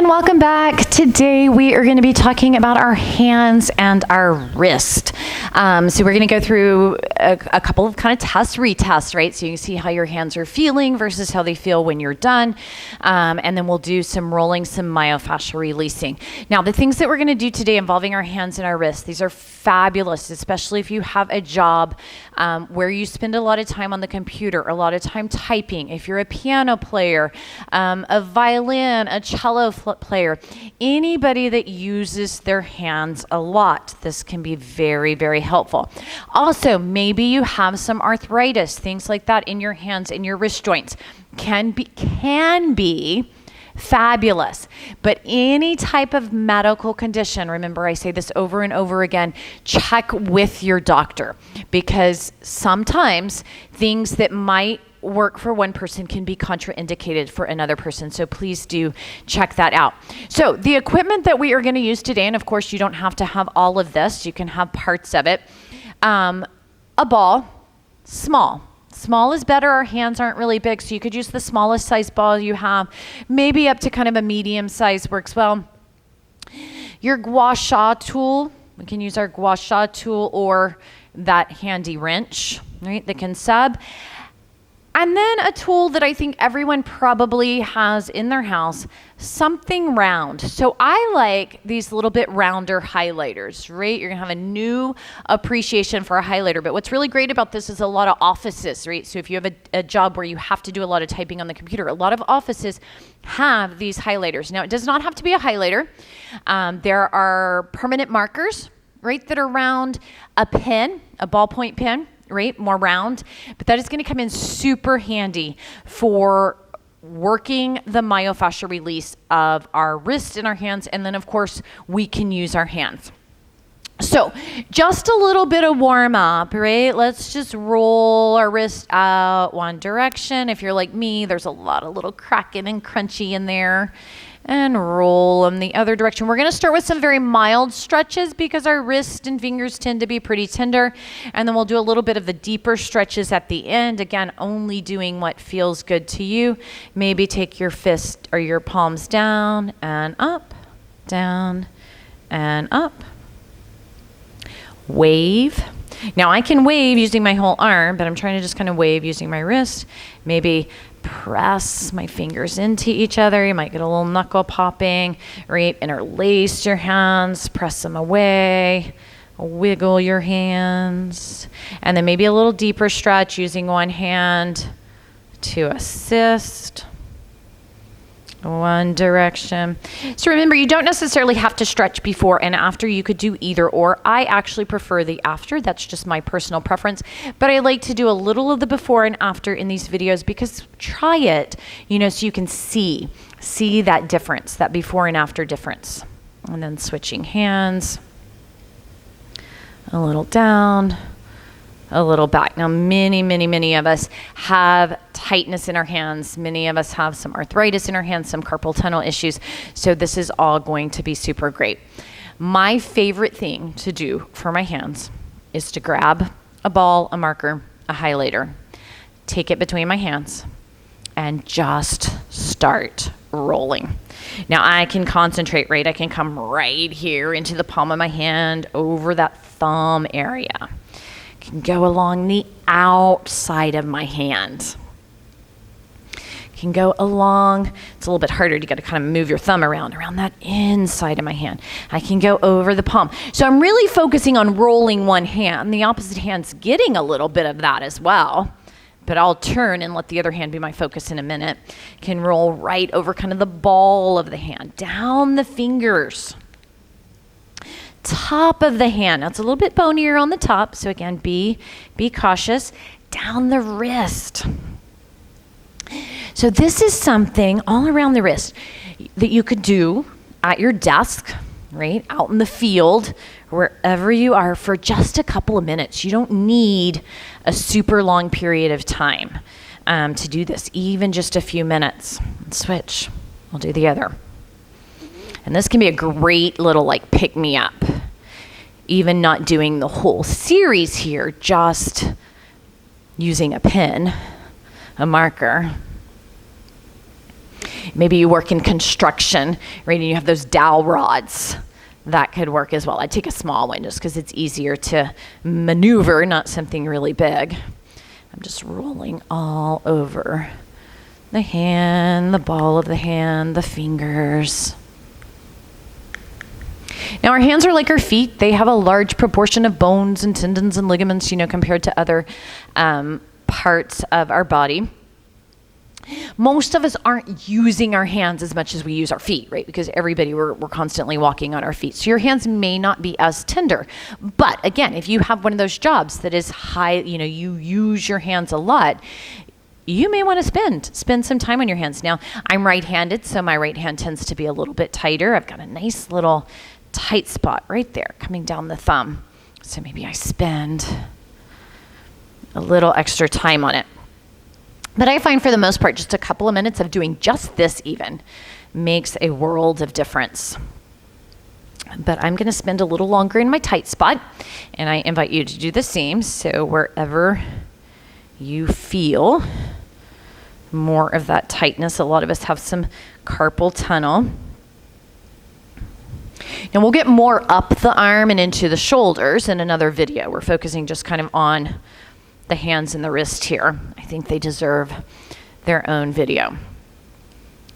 welcome back. Today we are going to be talking about our hands and our wrist. So we're going to go through a couple of kind of retests, right? So you can see how your hands are feeling versus how they feel when you're done. And then we'll do some rolling, some myofascial releasing. Now, the things that we're going to do today involving our hands and our wrists, these are fabulous, especially if you have a job where you spend a lot of time on the computer, a lot of time typing. If you're a piano player, a violin, a cello player, anybody that uses their hands a lot, this can be very, very helpful. Also, maybe you have some arthritis, things like that in your hands and your wrist joints can be fabulous. But any type of medical condition, remember I say this over and over again, check with your doctor, because sometimes things that might work for one person can be contraindicated for another person. So please do check that out. So the equipment that we are going to use today, and of course you don't have to have all of this, you can have parts of it. A ball, small. Small is better. Our hands aren't really big, so you could use the smallest size ball you have. Maybe up to kind of a medium size works well. Your gua sha tool, we can use our gua sha tool or that handy wrench, right, that can sub. And then a tool that I think everyone probably has in their house, something round. So I like these little bit rounder highlighters, right? You're gonna have a new appreciation for a highlighter. But what's really great about this is a lot of offices, right? So if you have a job where you have to do a lot of typing on the computer, a lot of offices have these highlighters. Now, it does not have to be a highlighter. There are permanent markers, right, that are around a pen, a ballpoint pen, right, more round, but that is going to come in super handy for working the myofascial release of our wrist and our hands, and then of course we can use our hands. So just a little bit of warm up, right? Let's just roll our wrist out one direction. If you're like me, there's a lot of little cracking and crunchy in there. And roll them the other direction. We're going to start with some very mild stretches because our wrists and fingers tend to be pretty tender. And then we'll do a little bit of the deeper stretches at the end. Again, only doing what feels good to you. Maybe take your fist or your palms down and up, down and up. Wave. Now I can wave using my whole arm, but I'm trying to just kind of wave using my wrist. Maybe press my fingers into each other. You might get a little knuckle popping, right? Interlace your hands, press them away, wiggle your hands, and then maybe a little deeper stretch using one hand to assist. One direction. So remember, you don't necessarily have to stretch before and after. You could do either or. I actually prefer the after. That's just my personal preference. But I like to do a little of the before and after in these videos because try it, so you can see that difference, that before and after difference. And then switching hands. A little down, a little back. Now, many of us have tightness in our hands. Many of us have some arthritis in our hands, some carpal tunnel issues. So this is all going to be super great. My favorite thing to do for my hands is to grab a ball, a marker, a highlighter, take it between my hands, and just start rolling. Now I can concentrate, right? I can come right here into the palm of my hand over that thumb area. Can go along the outside of my hand. Can go along, it's a little bit harder, you got to kind of move your thumb around that inside of my hand. I can go over the palm. So I'm really focusing on rolling one hand. The opposite hand's getting a little bit of that as well, but I'll turn and let the other hand be my focus in a minute. Can roll right over kind of the ball of the hand, down the fingers. Top of the hand. Now it's a little bit bonier on the top, so again, be cautious. Down the wrist. So this is something all around the wrist that you could do at your desk, right? Out in the field, wherever you are, for just a couple of minutes. You don't need a super long period of time to do this, even just a few minutes. Switch. I'll do the other. And this can be a great little pick me up. Even not doing the whole series here, just using a pen, a marker. Maybe you work in construction, right, and you have those dowel rods. That could work as well. I'd take a small one just because it's easier to maneuver, not something really big. I'm just rolling all over the hand, the ball of the hand, the fingers. Now our hands are like our feet. They have a large proportion of bones and tendons and ligaments, compared to other parts of our body. Most of us aren't using our hands as much as we use our feet, right? Because we're constantly walking on our feet. So your hands may not be as tender. But again, if you have one of those jobs that is high, you use your hands a lot, you may want to spend some time on your hands. Now, I'm right-handed, so my right hand tends to be a little bit tighter. I've got a nice little tight spot right there coming down the thumb. So maybe I spend a little extra time on it. But I find for the most part, just a couple of minutes of doing just this even makes a world of difference. But I'm going to spend a little longer in my tight spot, and I invite you to do the same. So wherever you feel more of that tightness, a lot of us have some carpal tunnel. Now we'll get more up the arm and into the shoulders in another video. We're focusing just kind of on the hands and the wrist here. I think they deserve their own video.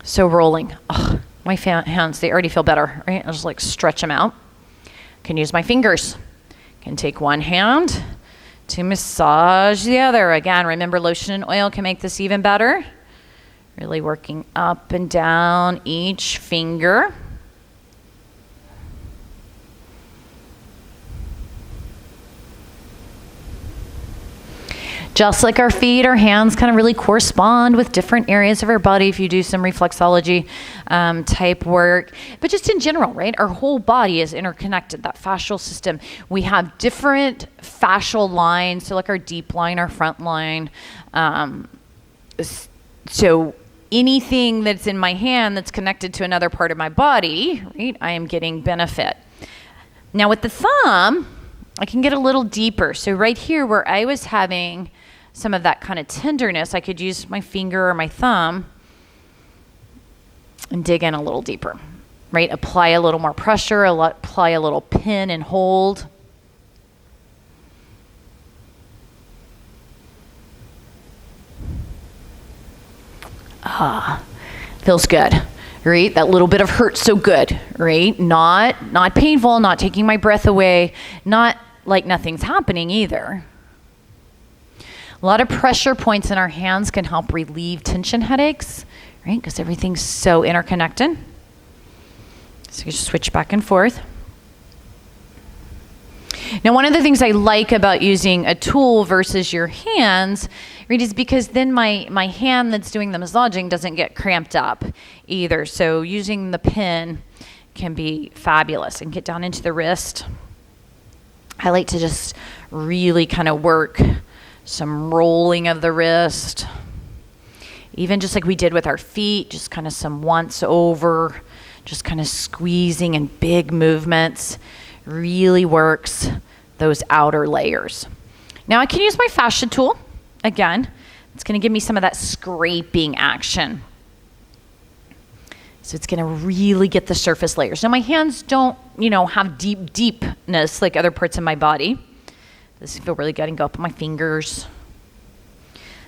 So rolling. Oh, my hands, they already feel better, right? I'll just stretch them out. Can use my fingers. Can take one hand to massage the other. Again, remember lotion and oil can make this even better. Really working up and down each finger. Just like our feet, our hands kind of really correspond with different areas of our body if you do some reflexology type work. But just in general, right? Our whole body is interconnected, that fascial system. We have different fascial lines, so like our deep line, our front line. So anything that's in my hand that's connected to another part of my body, right? I am getting benefit. Now with the thumb, I can get a little deeper. So right here where I was having some of that kind of tenderness, I could use my finger or my thumb and dig in a little deeper, right? Apply a little more pressure, apply a little pin and hold. Feels good, right? That little bit of hurt so good, right? Not painful, not taking my breath away, not like nothing's happening either. A lot of pressure points in our hands can help relieve tension headaches, right? Because everything's so interconnected. So you just switch back and forth. Now, one of the things I like about using a tool versus your hands, right, is because then my hand that's doing the massaging doesn't get cramped up either. So using the pin can be fabulous. And get down into the wrist. I like to just really kind of work some rolling of the wrist. Even just like we did with our feet, just kind of some once over, just kind of squeezing and big movements really works those outer layers. Now I can use my fascia tool. Again, it's going to give me some of that scraping action. So it's going to really get the surface layers. Now my hands don't, have deepness like other parts of my body. This feel really good and go up on my fingers.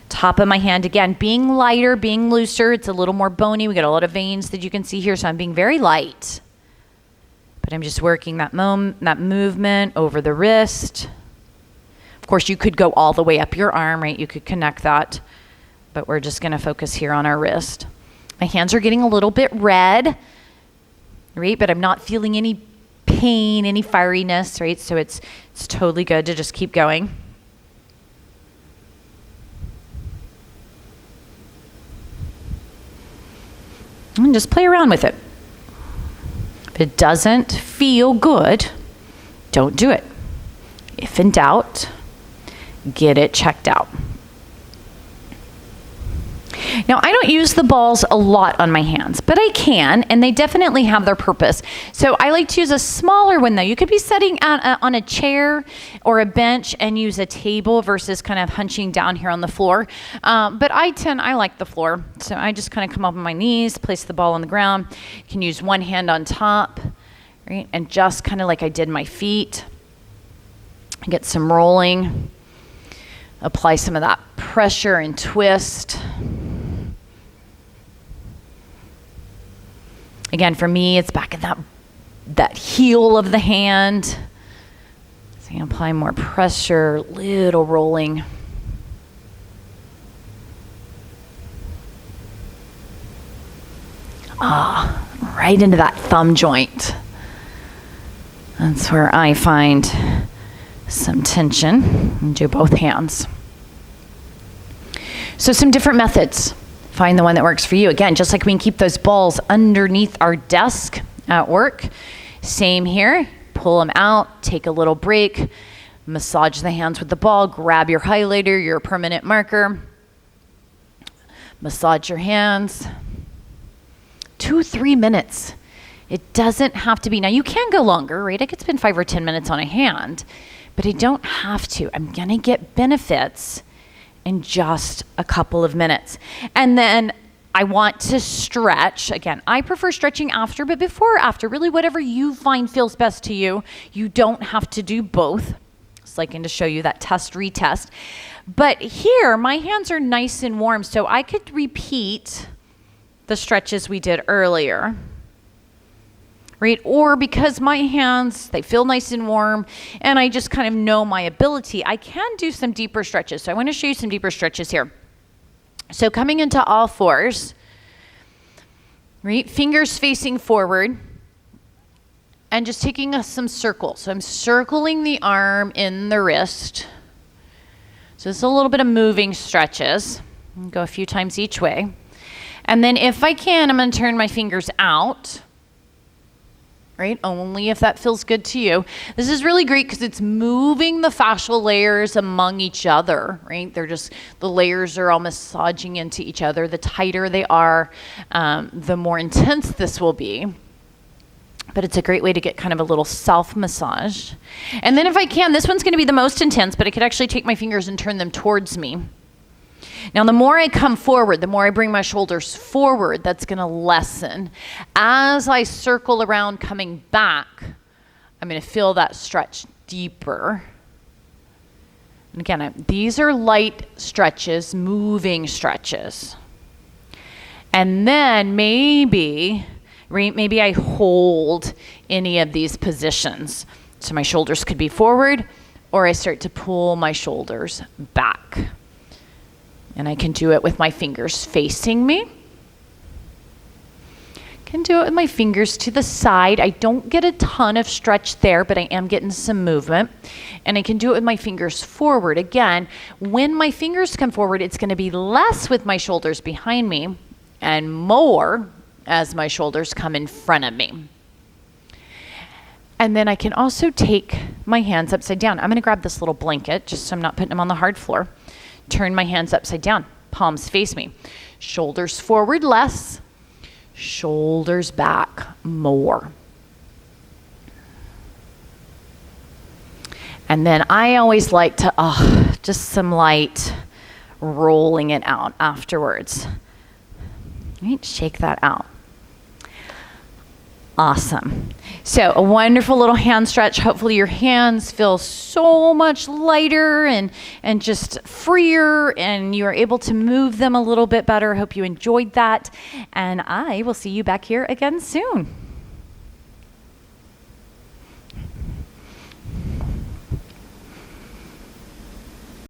Top of my hand, again, being lighter, being looser. It's a little more bony. We got a lot of veins that you can see here, so I'm being very light. But I'm just working that movement over the wrist. Of course, you could go all the way up your arm, right? You could connect that, but we're just going to focus here on our wrist. My hands are getting a little bit red, right? But I'm not feeling any pain, any fieriness, right? So it's totally good to just keep going. And just play around with it. If it doesn't feel good, don't do it. If in doubt, get it checked out. Now, I don't use the balls a lot on my hands, but I can, and they definitely have their purpose. So I like to use a smaller one, though. You could be sitting on a chair or a bench and use a table versus kind of hunching down here on the floor. But I like the floor. So I just kind of come up on my knees, place the ball on the ground. You can use one hand on top, right? And just kind of like I did my feet. Get some rolling. Apply some of that pressure and twist. Again, for me, it's back in that heel of the hand. So you can apply more pressure, little rolling. Right into that thumb joint. That's where I find some tension. And do both hands. So some different methods. Find the one that works for you. Again, just like we can keep those balls underneath our desk at work, same here. Pull them out, take a little break, massage the hands with the ball, grab your highlighter, your permanent marker, massage your hands. 2-3 minutes. It doesn't have to be. Now you can go longer, right? I could spend 5 or 10 minutes on a hand, but I don't have to. I'm gonna get benefits in just a couple of minutes. And then I want to stretch. Again, I prefer stretching after, but before or after, really whatever you find feels best to you. You don't have to do both. Just like to show you that test, retest. But here, my hands are nice and warm, so I could repeat the stretches we did earlier. Right? Or because my hands, they feel nice and warm, and I just kind of know my ability, I can do some deeper stretches. So I want to show you some deeper stretches here. So coming into all fours, right? Fingers facing forward, and just taking some circles. So I'm circling the arm in the wrist. So it's a little bit of moving stretches. Go a few times each way. And then if I can, I'm going to turn my fingers out. Right? Only if that feels good to you. This is really great because it's moving the fascial layers among each other, right? The layers are all massaging into each other. The tighter they are, the more intense this will be. But it's a great way to get kind of a little self-massage. And then if I can, this one's going to be the most intense, but I could actually take my fingers and turn them towards me. Now, the more I come forward, the more I bring my shoulders forward, that's going to lessen. As I circle around coming back, I'm going to feel that stretch deeper. And again, these are light stretches, moving stretches. And then maybe I hold any of these positions. So my shoulders could be forward, or I start to pull my shoulders back. And I can do it with my fingers facing me. Can do it with my fingers to the side. I don't get a ton of stretch there, but I am getting some movement. And I can do it with my fingers forward. Again, when my fingers come forward, it's going to be less with my shoulders behind me and more as my shoulders come in front of me. And then I can also take my hands upside down. I'm going to grab this little blanket just so I'm not putting them on the hard floor. Turn my hands upside down, palms face me. Shoulders forward less, shoulders back more. And then I always like to, just some light rolling it out afterwards. Right, shake that out. Awesome. So a wonderful little hand stretch. Hopefully your hands feel so much lighter and just freer, and you are able to move them a little bit better. Hope you enjoyed that. And I will see you back here again soon.